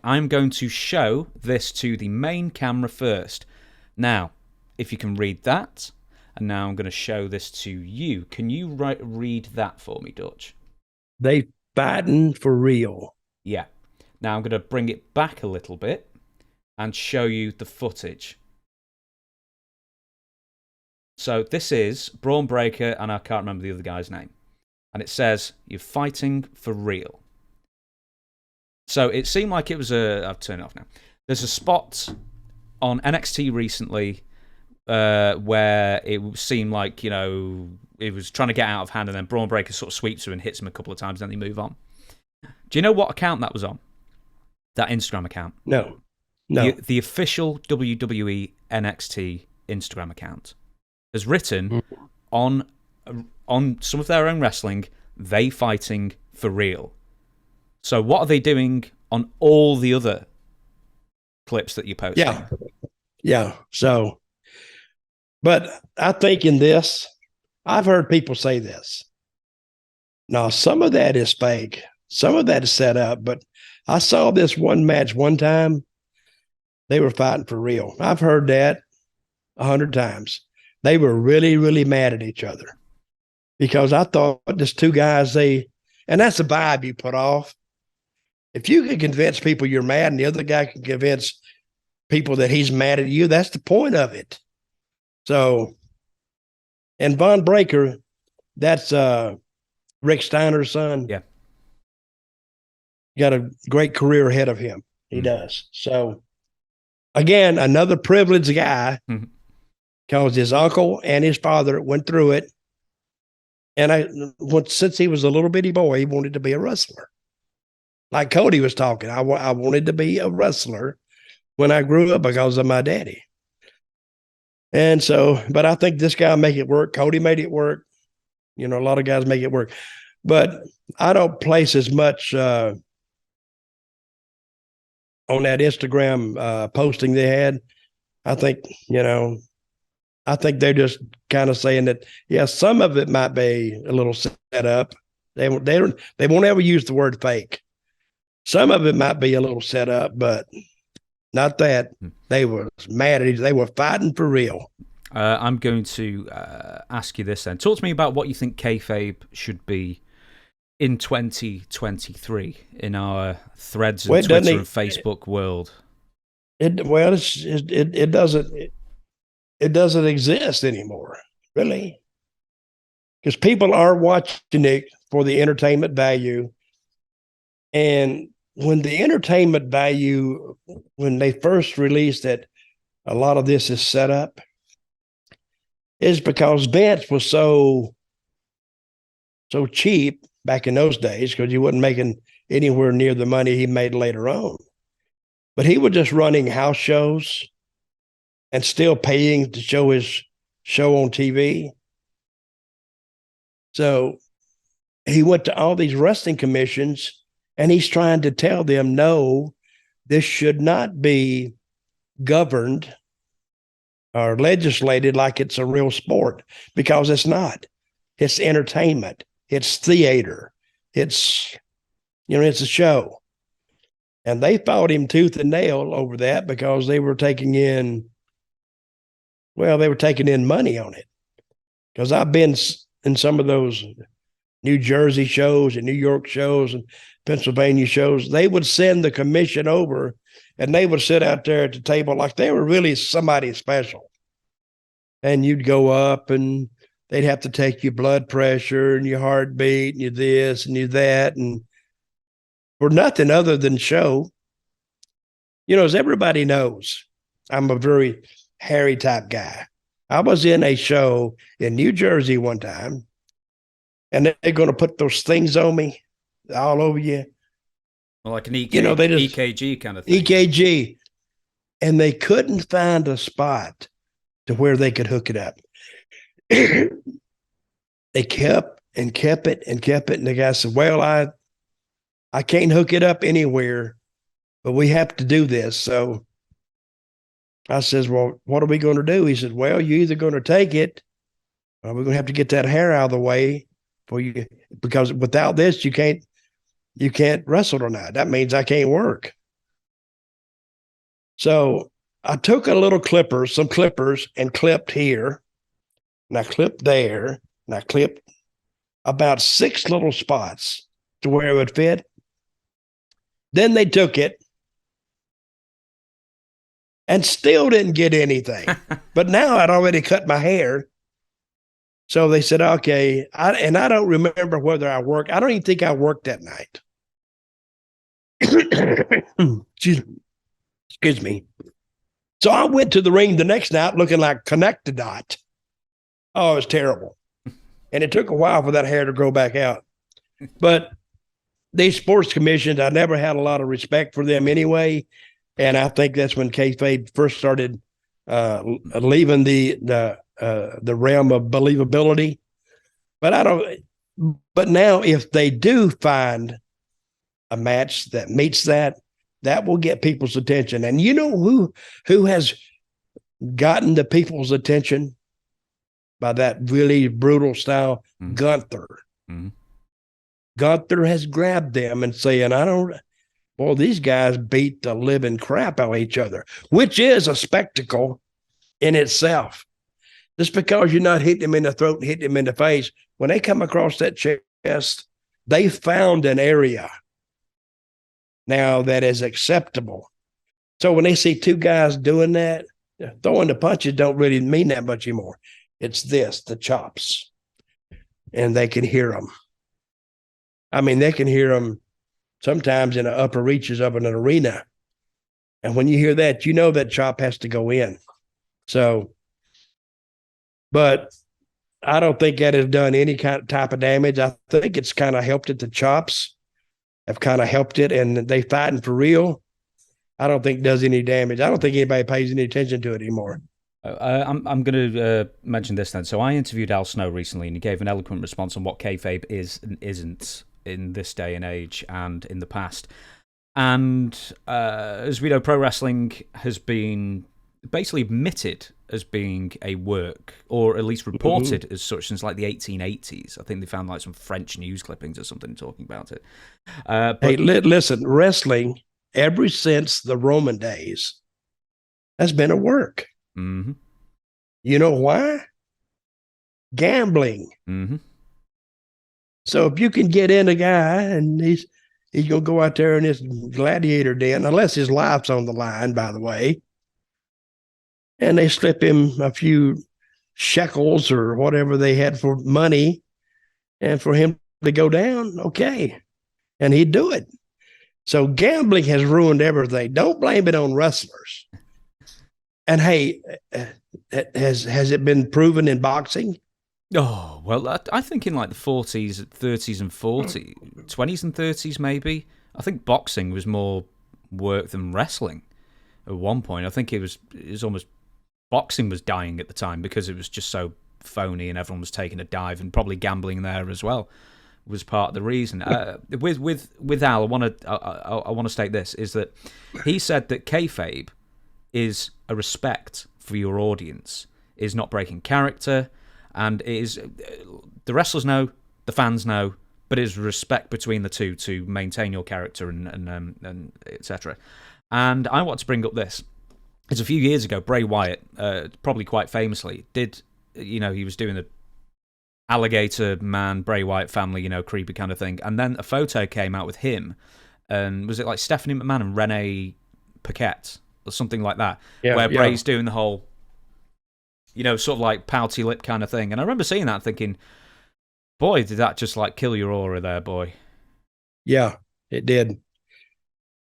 I'm going to show this to the main camera first. Now, if you can read that, and now I'm going to show this to you. Can you read that for me, Dutch? They fighting for real. Yeah. Now I'm going to bring it back a little bit and show you the footage. So this is Braun Breaker, and I can't remember the other guy's name. And it says, you're fighting for real. So it seemed like it was I've turned it off now. There's a spot on NXT recently where it seemed like, you know, it was trying to get out of hand, and then Braun Breaker sort of sweeps him and hits him a couple of times, and then they move on. Do you know what account that was on? That Instagram account? No. The official WWE NXT Instagram account has written on some of their own wrestling, they fighting for real. So what are they doing on all the other clips that you post? Yeah. So, but I think in this, I've heard people say this. Now, some of that is fake. Some of that is set up, but I saw this one match one time. They were fighting for real. I've heard that 100 times. They were really, really mad at each other because I thought this two guys, and that's the vibe you put off. If you can convince people you're mad and the other guy can convince people that he's mad at you, that's the point of it. So, and Von Breaker, that's Rick Steiner's son. Yeah. Got a great career ahead of him. He does. So, again, another privileged guy because his uncle and his father went through it. And since he was a little bitty boy, he wanted to be a wrestler. Like Cody was talking, I wanted to be a wrestler when I grew up because of my daddy. And so, but I think this guy make it work. Cody made it work. You know, a lot of guys make it work. But I don't place as much on that Instagram posting they had. I think, you know, they're just kind of saying that, yeah, some of it might be a little set up. They won't ever use the word fake. Some of it might be a little set up, but not that. They were mad at each other. They were fighting for real. I'm going to ask you this then. Talk to me about what you think kayfabe should be in 2023 in our threads and Twitter and Facebook world. It doesn't exist anymore, really, because people are watching it for the entertainment value. And when the entertainment value, when they first released that a lot of this is set up, is because Vince was so cheap back in those days because he wasn't making anywhere near the money he made later on. But he was just running house shows and still paying to show his show on TV. So he went to all these wrestling commissions and he's trying to tell them, no, this should not be governed or legislated like it's a real sport, because it's not. It's entertainment. It's theater. It's a show. And they fought him tooth and nail over that because they were taking in money on it. Because I've been in some of those New Jersey shows and New York shows and Pennsylvania shows. They would send the commission over and they would sit out there at the table like they were really somebody special. And you'd go up and they'd have to take your blood pressure and your heartbeat and your this and your that, and for nothing other than show. You know, as everybody knows, I'm a very hairy type guy. I was in a show in New Jersey one time, and they're going to put those things on me all over you. Well, like an EKG kind of thing. EKG. And they couldn't find a spot to where they could hook it up. They kept it. And the guy said, well, I can't hook it up anywhere, but we have to do this. So I says, well, what are we going to do? He said, well, you're either going to take it or we're going to have to get that hair out of the way for you, because without this, you can't wrestle tonight. That means I can't work. So I took some clippers, and clipped here, and I clipped there, and I clipped about 6 little spots to where it would fit. Then they took it and still didn't get anything. But now I'd already cut my hair. So they said, okay. I don't remember whether I worked. I don't even think I worked that night. Excuse me. So I went to the ring the next night looking like Connect the Dot. Oh, it was terrible. And it took a while for that hair to grow back out. But these sports commissions, I never had a lot of respect for them anyway. And I think that's when Kayfabe first started leaving the realm of believability. But now if they do find a match that meets that will get people's attention. And you know who has gotten the people's attention by that really brutal style? Mm-hmm. Gunther. Mm-hmm. Gunther has grabbed them and saying, these guys beat the living crap out of each other, which is a spectacle in itself. Just because you're not hitting them in the throat and hitting them in the face, when they come across that chest, they found an area now that is acceptable. So when they see 2 guys doing that, throwing the punches don't really mean that much anymore. It's the chops. And they can hear them. I mean, they can hear them sometimes in the upper reaches of an arena. And when you hear that, you know that chop has to go in. So, but I don't think that has done any type of damage. I think it's kind of helped it. The chops have kind of helped it, and they fighting for real. I don't think it does any damage. I don't think anybody pays any attention to it anymore. I'm going to mention this then. So I interviewed Al Snow recently, and he gave an eloquent response on what kayfabe is and isn't in this day and age and in the past. And as we know, pro wrestling has been basically admitted as being a work, or at least reported as such, since like the 1880s. I think they found like some French news clippings or something talking about it. Hey, listen, wrestling ever since the Roman days has been a work. Mm-hmm. You know why? Gambling. Mm-hmm. So if you can get in a guy and he's gonna go out there in this gladiator den, unless his life's on the line, by the way, and they slip him a few shekels or whatever they had for money, and for him to go down, okay, and he'd do it. So gambling has ruined everything. Don't blame it on wrestlers. And hey, has it been proven in boxing? Oh, well, I think in like the 40s, 30s and 40s, 20s and 30s maybe. I think boxing was more work than wrestling at one point. I think it was almost, boxing was dying at the time because it was just so phony and everyone was taking a dive, and probably gambling there as well was part of the reason. With Al, I want to state this, is that he said that kayfabe is a respect for your audience, is not breaking character, and it is, the wrestlers know, the fans know, but it is respect between the two to maintain your character and etc. And I want to bring up this. It's a few years ago, Bray Wyatt, probably quite famously, he was doing the alligator man, Bray Wyatt family, creepy kind of thing, and then a photo came out with him, and was it like Stephanie McMahon and Renee Paquette or something like that, where Bray's doing the whole, sort of like pouty lip kind of thing. And I remember seeing that and thinking, boy, did that just like kill your aura there, boy. Yeah, it did.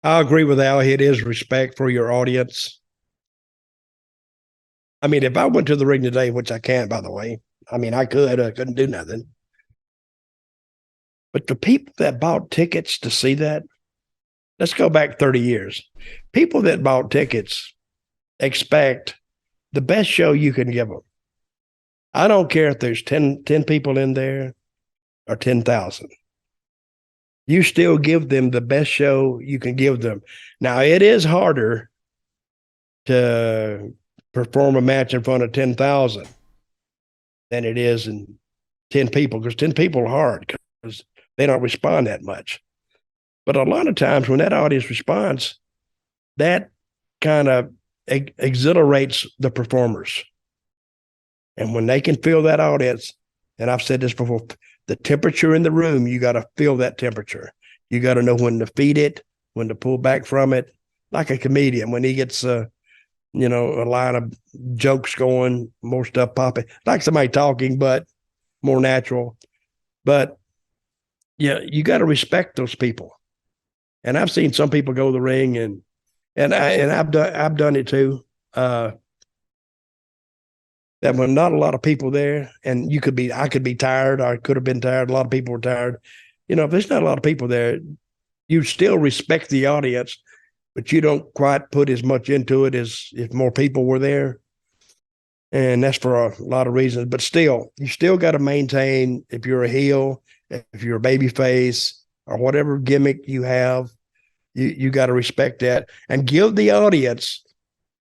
I agree with Al. It is respect for your audience. I mean, if I went to the ring today, which I can't, by the way, I mean, I couldn't do nothing. But the people that bought tickets to see that, let's go back 30 years. People that bought tickets expect the best show you can give them. I don't care if there's 10 people in there or 10,000. You still give them the best show you can give them. Now, it is harder to perform a match in front of 10,000 than it is in 10 people, because 10 people are hard because they don't respond that much. But a lot of times when that audience responds, that kind of exhilarates the performers. And when they can feel that audience, and I've said this before, the temperature in the room, you got to feel that temperature. You got to know when to feed it, when to pull back from it. Like a comedian, when he gets a line of jokes going, more stuff popping, like somebody talking, but more natural. But yeah, you got to respect those people. And I've seen some people go to the ring, and I've done it too. That when not a lot of people there, and I could be tired, I could have been tired. A lot of people were tired. If there's not a lot of people there, you still respect the audience, but you don't quite put as much into it as if more people were there. And that's for a lot of reasons. But still, you still got to maintain, if you're a heel, if you're a baby face, or whatever gimmick you have, you got to respect that and give the audience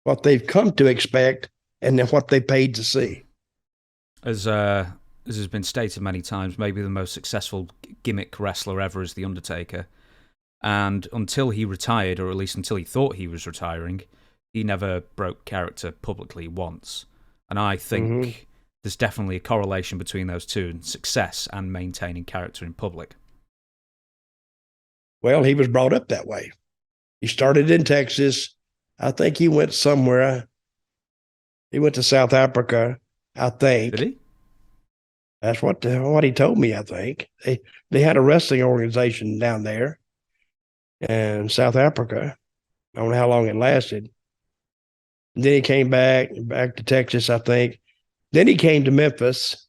what they've come to expect and then what they paid to see. As has been stated many times, maybe the most successful gimmick wrestler ever is The Undertaker. And until he retired, or at least until he thought he was retiring, he never broke character publicly once. And I think there's definitely a correlation between those two, success and maintaining character in public. Well, he was brought up that way. He started in Texas. I think he went somewhere. He went to South Africa, I think. Did he? That's what he told me, I think. They had a wrestling organization down there in South Africa. I don't know how long it lasted. And then he came back to Texas, I think. Then he came to Memphis,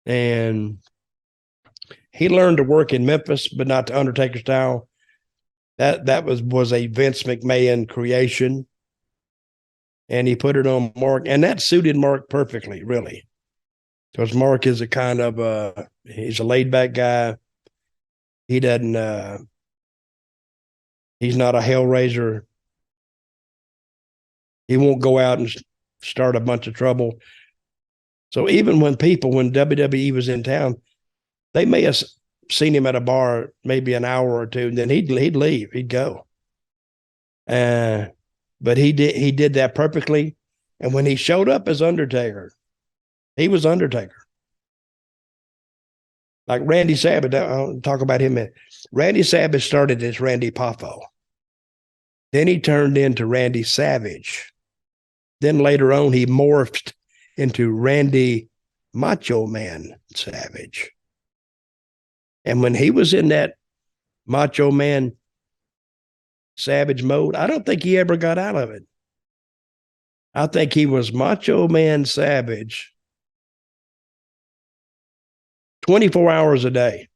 and he learned to work in Memphis, but not the Undertaker style. That was a Vince McMahon creation, and he put it on Mark, and that suited Mark perfectly, really, because Mark is a kind of he's a laid back guy. He doesn't. He's not a hellraiser. He won't go out and start a bunch of trouble. So even when WWE was in town, they may have seen him at a bar maybe an hour or two, and then he'd leave. He'd go. But he did that perfectly. And when he showed up as Undertaker, he was Undertaker. Like Randy Savage, I'll talk about him. Randy Savage started as Randy Poffo. Then he turned into Randy Savage. Then later on, he morphed into Randy Macho Man Savage. And when he was in that Macho Man Savage mode, I don't think he ever got out of it. I think he was Macho Man Savage 24 hours a day,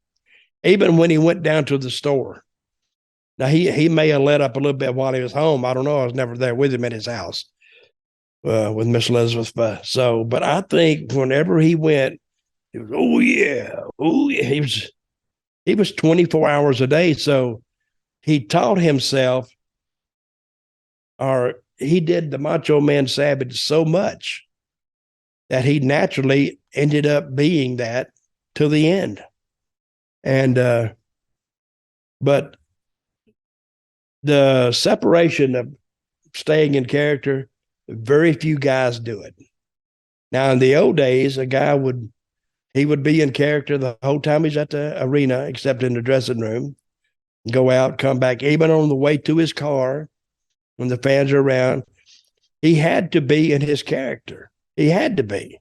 even when he went down to the store. Now, he may have let up a little bit while he was home. I don't know. I was never there with him at his house with Miss Elizabeth. But I think whenever he went, it was, oh, yeah. He was 24 hours a day. So he taught himself, or he did the Macho Man Savage so much that he naturally ended up being that to the end. And, but the separation of staying in character, very few guys do it. Now, in the old days, a guy would be in character the whole time he's at the arena, except in the dressing room, go out, come back, even on the way to his car when the fans are around. He had to be in his character. He had to be.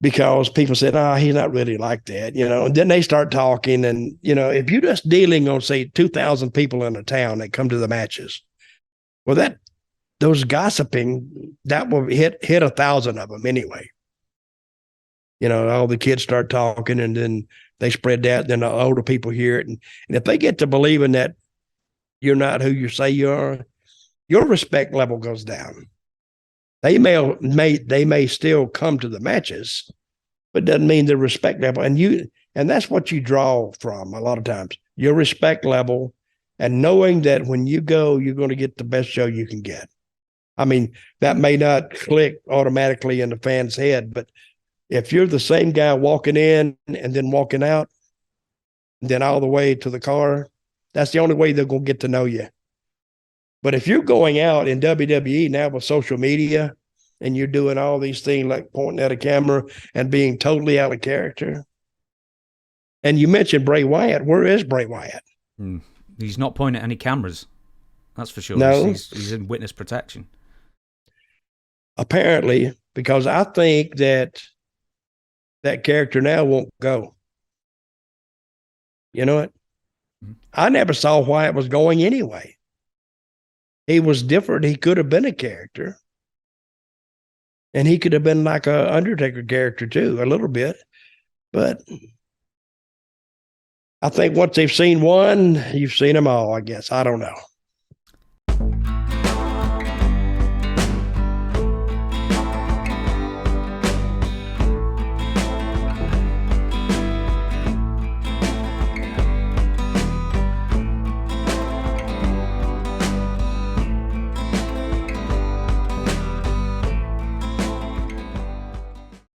Because people said, he's not really like that, and then they start talking. And, if you're just dealing on, say, 2,000 people in a town that come to the matches, well, those gossiping, that will hit 1,000 of them anyway. All the kids start talking, and then they spread that. Then the older people hear it. And if they get to believing that you're not who you say you are, your respect level goes down. They may still come to the matches, but doesn't mean their respect level. And that's what you draw from a lot of times, your respect level, and knowing that when you go, you're going to get the best show you can get. I mean, that may not click automatically in the fan's head, but if you're the same guy walking in and then walking out, and then all the way to the car, that's the only way they're going to get to know you. But if you're going out in WWE now with social media and you're doing all these things like pointing at a camera and being totally out of character, and you mentioned Bray Wyatt, where is Bray Wyatt? He's not pointing at any cameras. That's for sure. No. He's in witness protection. Apparently, because I think that character now won't go. You know what? I never saw why it was going anyway. He was different. He could have been a character. And he could have been like a Undertaker character too, a little bit. But I think once they've seen one, you've seen them all, I guess. I don't know.